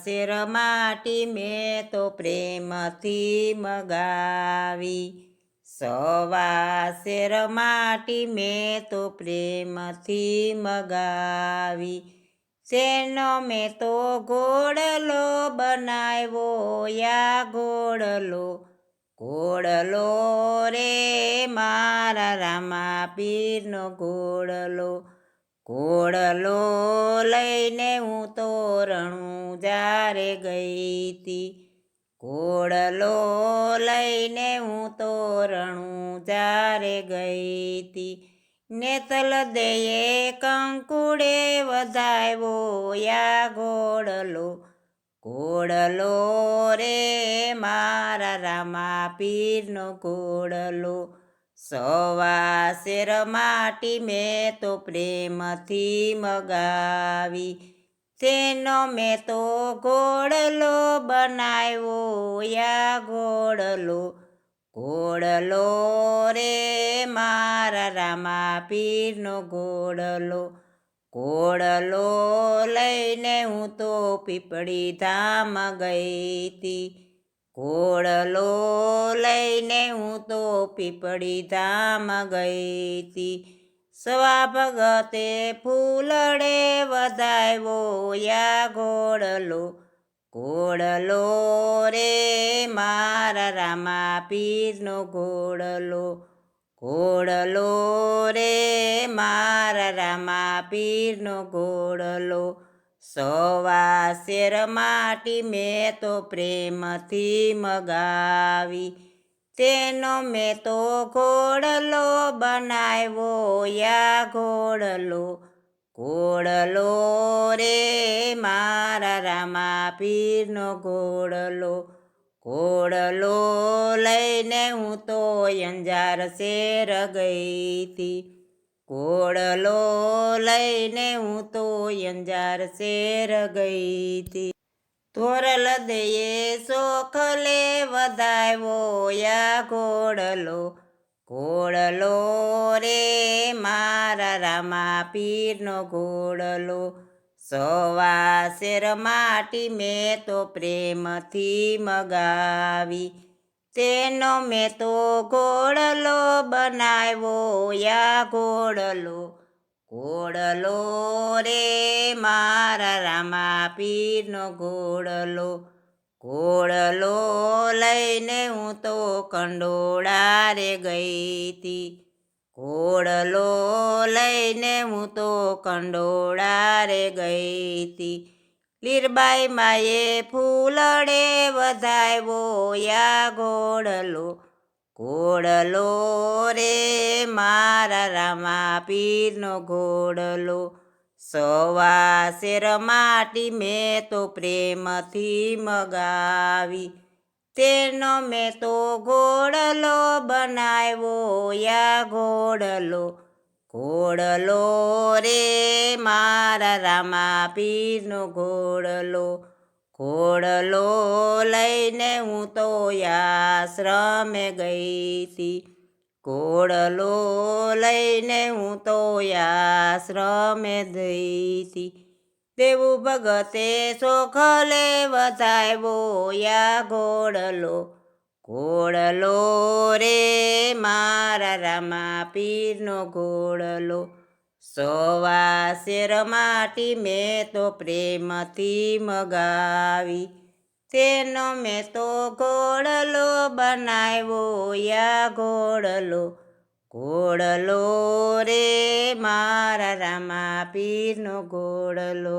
Share માટી મેં તો પ્રેમથી મગાવી, સવા શેર માટી મેં તો પ્રેમથી મગાવી, શેરનો મેં તો ઘોડલો બનાવ્યો યા ઘોડલો, ઘોડલો રે મારા રામા પીરનો ઘોડલો, ઘોડલો લઈને હું તો રણુંજારે ગઈ તી, ઘોડલો લઈને હું તો રણુંજારે ગઈ તી, નેતલ દઈએ કંકુડે વધાવ્યો યા ઘોડલો, ઘોડલો રે મારા રામા પીરનો ઘોડલો, સવા શેર માટી મેં તો પ્રેમથી મગાવી, તેનો મેં તો ઘોડલો બનાવ્યો યા ઘોડલો, ઘોડલો રે મારા રામા પીરનો ઘોડલો, ઘોડલો લઈને હું તો પીપળી ધામ ગઈ તી, ઘોડલો લઈને હું તો પીપળી ધામ ગઈ તી, સવા ભગતે ફૂલડે વધાવ્યો યા ઘોડલો, ઘોડલો રે મારા રામા પીરનો ઘોડલો, ઘોડલો રે મારા રામા પીરનો ઘોડલો, સવા શેર માટી મેં તો પ્રેમથી મગાવી, તેનો મેં તો ઘોડલો બનાવ્યો યા ઘોડલો, ઘોડલો રે મારા રામા પીરનો ઘોડલો, ઘોડલો લઈને હું તો અંજાર શેર ગઈ તી, ઘોડલો લઈને હું તો અંજાર શેર ગઈ તી, તોરલ દઈએ સોખલે વધાવ્યો યા ઘોડલો, ઘોડલો રે મારા રામા પીરનો ઘોડલો, સવા શેર માટી મેં તો પ્રેમથી મગાવી, તેનો મેં તો ઘોડલો બનાવ્યો યા ઘોડલો, ઘોડલો રે મારા રામા પીરનો ઘોડલો, ઘોડલો લઈને હું તો કંડોળા રે ગઈ તી, ઘોડલો લઈને હું તો કંડોળા રે ગઈ તી, લીરબાઈ માએ ફૂલડે વધાવ્યો યા ઘોડલો, ઘોડલો રે મારા રામા પીરનો ઘોડલો, સવા શેર માટી મેં તો પ્રેમથી મગાવી, તેનો મેં તો ઘોડલો બનાવ્યો યા ઘોડલો, ઘોડલો રે મારા રામા પીરનો ઘોડલો, ઘોડલો લઈને હું તો આશ્રમે ગઈ તી, ઘોડલો લઈને હું તો આશ્રમે ગઈ તી, દેવું ભગતે સોખલે વધાવ્યો યા ઘોડલો, ઘોડલો રે મારા રામા પીરનો ઘોડલો, સવા શેર માટી મેં તો પ્રેમથી મગાવી, તેનો મેં તો ઘોડલો બનાવ્યો યા ઘોડલો, ઘોડલો રે મારા રામા પીરનો ઘોડલો.